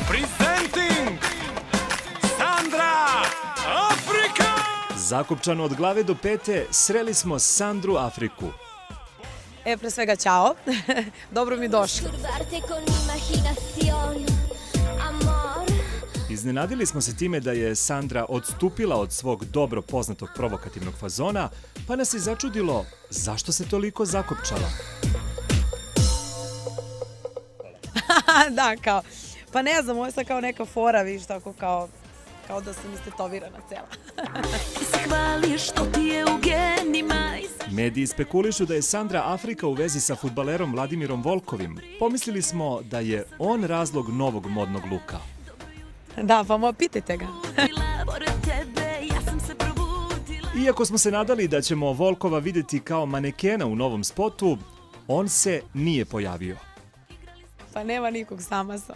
Presenting Sandra Afrika! Zakopčano od glave do pete, sreli smo Sandru Afriku. Pre svega, ćao. Dobro mi došli. Iznenadili smo se time da je Sandra odstupila od svog dobro poznatog provokativnog fazona, pa nas je začudilo zašto se toliko zakopčala. Da, kao, pa ne znam, ovo je sad kao neka fora, viš, tako kao da sam istetovirana cela. Mediji spekulišu da je Sandra Afrika u vezi sa fudbalerom Vladimirom Volkovim. Pomislili smo da je on razlog novog modnog luka. Da, pa pitajte ga. Iako smo se nadali da ćemo Volkova vidjeti kao manekena u novom spotu, on se nije pojavio. Pa nema nikog, sama sam.